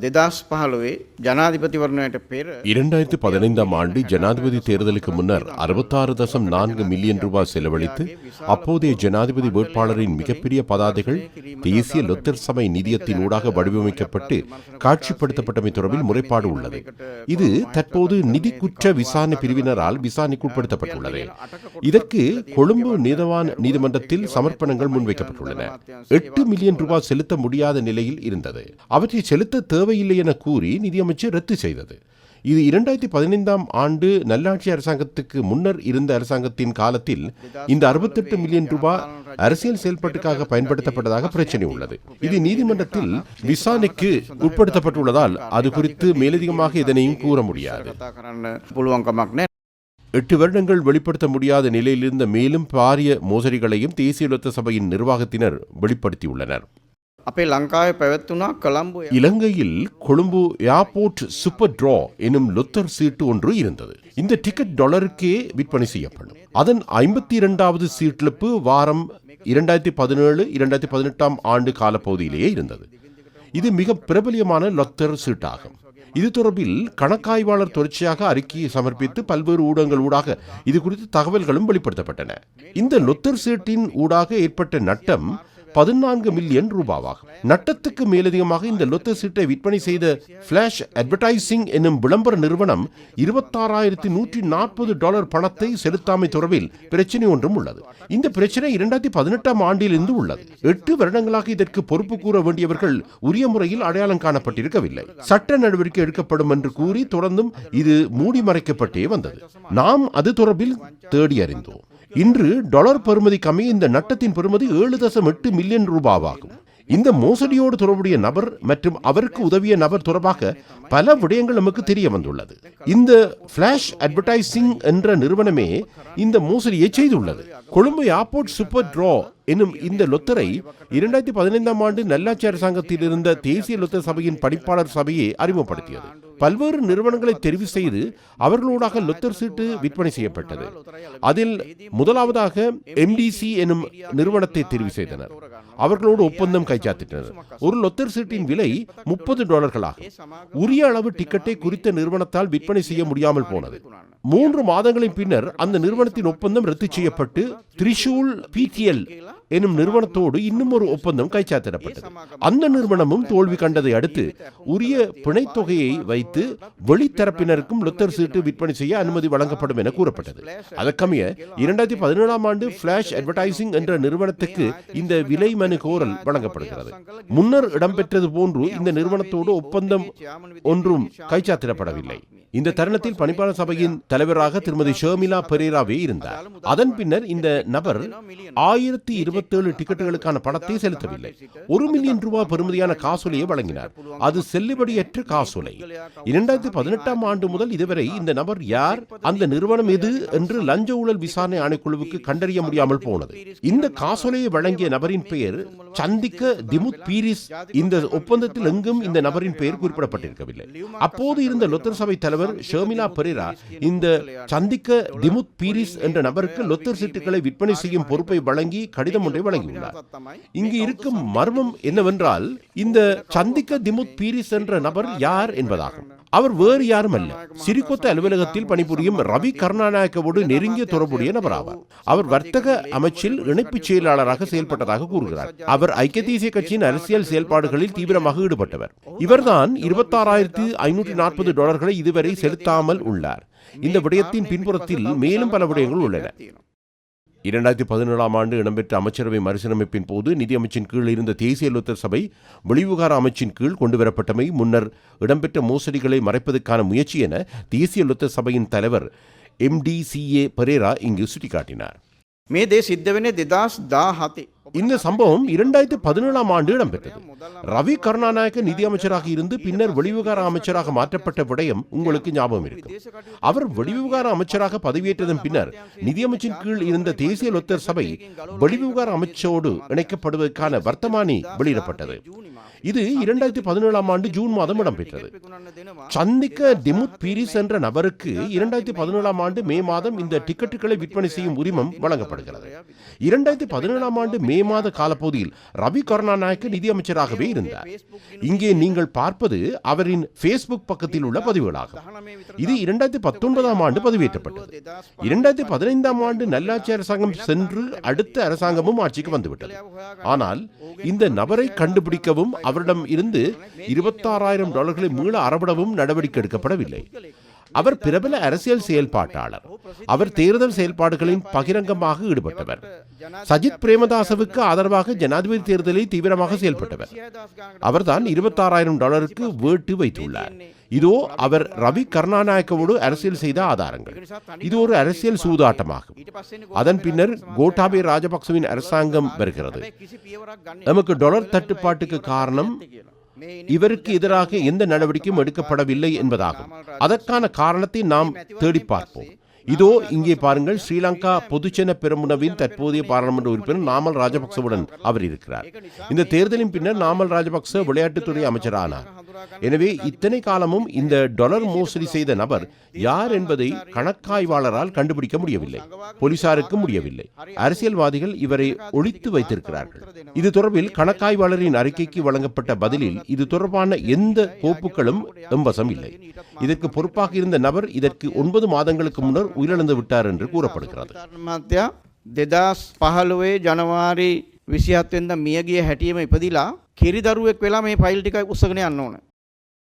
දෙදස් පහළොවේ ජනාධිපතිවරණයට පෙර 2015 ஆண்டு ஜனாதிபதி தேர்தலுக்கு முன்னர் 66.4 மில்லியன் ரூபாய் செலவழித்து அப்போதைய ஜனாதிபதி வேட்பாளரின் மிகப்பெரிய பதாதைகள் தேசிய லொத்தர் சபை நிதியத்தின் ஊடாக வடிவமைக்கப்பட்டு காட்சிப்படுத்தப்பட்டமை தொடர்பில் முறைப்பாடு உள்ளது. இது தற்போது நிதி குற்ற விசாரணை பிரிவினரால் விசாரணைக்குட்படுத்தப்பட்டுள்ளது. இதற்கு கொழும்பு நீதிமன்றத்தில் சமர்ப்பணங்கள் முன்வைக்கப்பட்டுள்ளன. 8 மில்லியன் ரூபாய் செலுத்த முடியாத நிலையில் இருந்தது. அவற்றை செலுத்த தேவையில்லை என கூறி நிதியமைச்சர் ரத்து செய்தது. இது 2015 ஆண்டு நல்லாட்சி அரசாங்கத்துக்கு முன்னர் இருந்த அரசாங்கத்தின் காலத்தில் இந்த 68 மில்லியன் ரூபாய் அரசியல் செயல்பாட்டுக்காக பயன்படுத்தப்பட்டதாக பிரச்சனை உள்ளது. இது நீதிமன்றத்தில் விசாரணைக்கு உட்படுத்தப்பட்டுள்ளதால் அது குறித்து மேலதிகமாக எதனையும் கூற முடியாது. 8 வருடங்கள் வெளிப்படுத்த முடியாத நிலையில் இருந்த மேலும் பாரிய மோசடிகளையும் தேசிய லொத்தர் சபையின் நிர்வாகத்தினர் வெளிப்படுத்தியுள்ளனர். අපේ ලංකාවේ පැවැත්වුණා කොළඹ இலங்கையில் கொழும்பு ஏர்போர்ட் சூப்பர் டிரா எனும் லொத்தர் சீட்டு ஒன்று இருந்தது. இந்த டிக்கெட் டாலருக்கே விற்பனை செய்யப்படும். அதன் 52வது சீட்டிழப்பு வாரம் 2017-2018 ஆண்டு காலப்பகுதியிலேயே இருந்தது. இது மிக பிரபலியமான லொத்தர் சீட்டாகும். இது தொடர்பில் கணக்காய்வாளர் தொடர்ச்சியாக அறிக்கையை சமர்ப்பித்து பல்வேறு ஊடகங்கள் ஊடாக இது குறித்து தகவல்களும் வெளிப்படுத்தப்பட்டன. இந்த லொத்தர் சீட்டின் ஊடாக ஏற்பட்ட நட்டம் 14 மில்லியன் ரூபாவாகும். நட்டத்துக்கு மேலதிகமாக இந்த லொத்தர் சீட்டை விற்பனை செய்த பிளாஷ் அட்வர்டைசிங் என்னும் விளம்பர நிறுவனம் $26,140 பணத்தை செலுத்தாமை தொடர்பில் பிரச்சனை ஒன்றும் உள்ளது. இந்த பிரச்சனை 2018 ஆண்டிலிருந்து உள்ளது. 8 வருடங்களாக இதற்கு பொறுப்பு கூற வேண்டியவர்கள் உரிய முறையில் அடையாளம் காணப்பட்டிருக்கவில்லை. சட்ட நடவடிக்கை எடுக்கப்படும் என்று கூறி தொடர்ந்தும் இது மூடி மறைக்கப்பட்டே வந்தது. நாம் அது தொடர்பில் தேடி அறிந்தோம். இன்று டாலர் பெறுமதி கம்மி இந்த நட்டத்தின் பெறுமதி 7.8 மில்லியன் ரூபாவாகும். இந்த மோசடியோடு தொடர்புடைய நபர் மற்றும் அவருக்கு உதவிய நபர் தொடர்பாக பல விடயங்கள் நமக்கு தெரிய வந்துள்ளது. இந்த பிளாஷ் அட்வர்டைசிங் என்ற நிறுவனமே இந்த மோசடியை செய்துள்ளது. கொழும்பு ஏர்போர்ட் சூப்பர் டிரா எனும் இந்த லொத்தரை 2015 ஆண்டு நல்லாட்சி அரசாங்கத்தில் இருந்த தேசிய லொத்தர் சபையின் பணிப்பாளர் சபையை அறிமுகப்படுத்தியது. பல்வேறு நிறுவனங்களை தெரிவு செய்து அவர்களோடாக லொத்தர் சீட்டு விற்பனை செய்யப்பட்டது. அதில் முதலாவதாக MDC எனும் நிறுவனத்தை தெரிவு செய்தனர். அவர்களோடு ஒப்பந்தம் கைச்சாத்திட்டனர். ஒரு லொத்தர் சீட்டின் விலை $30 ஆகும். உரிய அளவு டிக்கெட்டை குறித்த நிறுவனத்தால் விற்பனை செய்ய முடியாமல் போனது. 3 மாதங்களின் பின்னர் அந்த நிறுவனத்தின் ஒப்பந்தம் ரத்து செய்யப்பட்டு திரிஷூல் PTL எனும் நிறுவனத்தோடு இன்னும் ஒரு ஒப்பந்தம் கைச்சாத்திடப்பட்டது. அந்த நிறுவனமும் தோல்வி கண்டதை அடுத்து உரிய பிணைத்தொகையை வைத்து வெளித்தரப்பினருக்கும் லொத்தர் சீட்டு விற்பனை செய்ய அனுமதி வழங்கப்படும் என கூறப்பட்டது. அதற்கமைய 2017 ஆண்டு பிளாஷ் அட்வர்டைசிங் என்ற நிறுவனத்துக்கு இந்த விலை மனு கோரல் வழங்கப்படுகிறது. முன்னர் இடம்பெற்றது போன்று இந்த நிறுவனத்தோடு ஒப்பந்தம் ஒன்றும் கைச்சாத்திடப்படவில்லை. இந்த தருணத்தில் பணிப்பாளர் சபையின் தலைவராக திருமதி ஷர்மிளா பெரேராவே இருந்தார். அதன் பின்னர் இந்த நபர் 1027 டிக்கெட்டுகளுக்கான பணத்தை செலுத்தவில்லை. 1 மில்லியன் ரூபாய் பெறுமதியான காசோலையை வழங்கினார். அது செல்லுபடியற்ற காசோலை. 2018 ஆண்டு முதல் இதுவரை இந்த நபர் யார், அந்த நிறுவனம் எது என்று லஞ்ச ஊழல் விசாரணை ஆணைக்குழுவுக்கு கண்டறிய முடியாமல் போனது. இந்த காசோலையை வழங்கிய நபரின் பெயர் சந்திக்க திமுத் பீரிஸ். இந்த ஒப்பந்தத்தில் எங்கும் இந்த நபரின் பெயர் குறிப்பிடப்பட்டிருக்கவில்லை. அப்போது இருந்த லொத்தர் சபை தலைவர் ஷர்மிளா பெரேரா இந்த சந்திக்க திமுத் பீரிஸ் என்ற நபருக்கு லொத்தர் சீட்டுகளை விற்பனை செய்யும் பொறுப்பை வழங்கி கடிதம் ஒன்றை வழங்கியுள்ளார். இங்கு இருக்கும் மர்மம் என்னவென்றால், இந்த சந்திக்க திமுத் பீரிஸ் என்ற நபர் யார் என்பதாகும். அவர் வேறு யாரும் அல்ல, சிறிகொத்த அலுவலகத்தில் பணிபுரியும் ரவி கருணாநாயக்கவோடு நெருங்கிய தொடர்புடைய நபர் ஆவார். அவர் வர்த்தக அமைச்சில் இணைப்பு செயலாளராக செயல்பட்டதாக கூறுகிறார். அவர் ஐக்கிய தேசிய கட்சியின் அரசியல் செயல்பாடுகளில் தீவிரமாக ஈடுபட்டவர். இவர்தான் $26,540 இதுவரை செலுத்தாமல் உள்ளார். இந்த விடயத்தின் பின்புறத்தில் மேலும் பல விடயங்கள் உள்ளன. 2017 ஆண்டு இடம்பெற்ற அமைச்சரவை மறுசீரமைப்பின் போது நிதி அமைச்சின் கீழ் இருந்த தேசிய லொத்தர் சபை வெளிவிவகார அமைச்சின் கீழ் கொண்டுவரப்பட்டமை முன்னர் இடம்பெற்ற மோசடிகளை மறைப்பதற்கான முயற்சி என தேசிய லொத்தர் சபையின் தலைவர் MDCA பெரேரா இங்கு சுட்டிக்காட்டினார். මේ දේ සිද්ධ වෙන්නේ 2017. இந்த சம்பவம் 2017 ஆண்டு இடம்பெற்றது. ரவி கருணாநாயக்க நிதி அமைச்சராக இருந்து பின்னர் வெளிவிவகார அமைச்சராக மாற்றப்பட்ட விடயம் உங்களுக்கு ஞாபகம் இருக்கும். அவர் வெளிவிவகார அமைச்சராக பதவியேற்றதன் பின்னர் நிதியமைச்சின் கீழ் இருந்த தேசிய லொத்தர் சபை வெளிவிவகார அமைச்சோடு இணைக்கப்படுவதற்கான வர்த்தமானி வெளியிடப்பட்டது. இது 2017ஆம் ஆண்டு ஜூன் மாதம் இடம்பெற்றது. சந்திக்க டிமுத் பீரிஸ் என்ற நபருக்கு 2017ஆம் ஆண்டு மே மாதம் இந்த டிக்கெட்டுகளை விற்பனை செய்யும் உரிமம் வழங்கப்படுகிறது. 2017ஆம் ஆண்டு மே மாத காலப்பகுதியில் ரவி கருணாநாயக்க நிதியமைச்சராகவே இருந்தார். இங்கே நீங்கள் பார்ப்பது அவரின் ஃபேஸ்புக் பக்கத்தில் உள்ள பதிவுகளாகும். இது 2019ஆம் ஆண்டு பதிவேற்றப்பட்டது. 2015ஆம் ஆண்டு நல்லாட்சி அரசாங்கம் சென்று அடுத்த அரசாங்கமும் ஆட்சிக்கு வந்துவிட்டது. ஆனால் இந்த நபரை கண்டுபிடிக்கவும் அவரிடம் இருந்து $26,000 மீள அறவிடவும் நடவடிக்கை எடுக்கப்படவில்லை. அவர் பிரபல அரசியல் செயல்பாட்டாளர். அவர் தேர்தல் செயல்பாடுகளின் பகிரங்கமாக ஈடுபட்டவர். சஜித் பிரேமதாசவுக்கு ஆதரவாக ஜனாதிபதி தேர்தலில் தீவிரமாக செயல்பட்டவர். அவர்தான் $26,000 வேட்டு வைத்துள்ளார். இதோ அவர் ரவி கருணாநாயக்கவோடு அரசியல் செய்த ஆதாரங்கள். இது ஒரு அரசியல் சூதாட்டமாகும். அதன் பின்னர் கோட்டாபய ராஜபக்சவின் அரசாங்கம் வருகிறது. நமக்கு டாலர் தட்டுப்பாட்டுக்கு காரணம் இவருக்கு எதிராக எந்த நடவடிக்கையும் எடுக்கப்படவில்லை என்பதாகும். அதற்கான காரணத்தை நாம் தேடி பார்ப்போம். இதோ இங்கே பாருங்கள், ஸ்ரீலங்கா பொதுஜன பெரமுனவின் தற்போதைய பாராளுமன்ற உறுப்பினர் நாமல் ராஜபக்சவுடன் அவர் இருக்கிறார். இந்த தேர்தலின் பின்னர் நாமல் ராஜபக்ச விளையாட்டுத்துறை அமைச்சரானார். எனவே இத்தனை காலமும் இந்த டாலர் மோசடி செய்த நபர் யார் என்பதை கணக்காய்வாளரால் கண்டுபிடிக்க முடியவில்லை. போலீசாருக்கு முடியவில்லை. அரசியல்வாதிகள் இவரை ஒழித்து வைத்திருக்கிறார்கள். இது தொடர்பில் கணக்காய்வாளரின் அறிக்கைக்கு வழங்கப்பட்ட பதிலில் இது தொடர்பான எந்த கோப்புகளும் எம்பசம் இல்லை. இதற்கு பொறுப்பாக இருந்த நபர் இதற்கு 9 மாதங்களுக்கு முன்னர் உயிரிழந்து விட்டார் என்று கூறப்படுகிறது. 2015 ජනවාරි 27 වෙනිදා මියගිය හැටියෙම ඉපදිලා කිරිදරුවෙක් වෙලා මේ ෆයිල් ටික උස්සගෙන යන්න ඕන.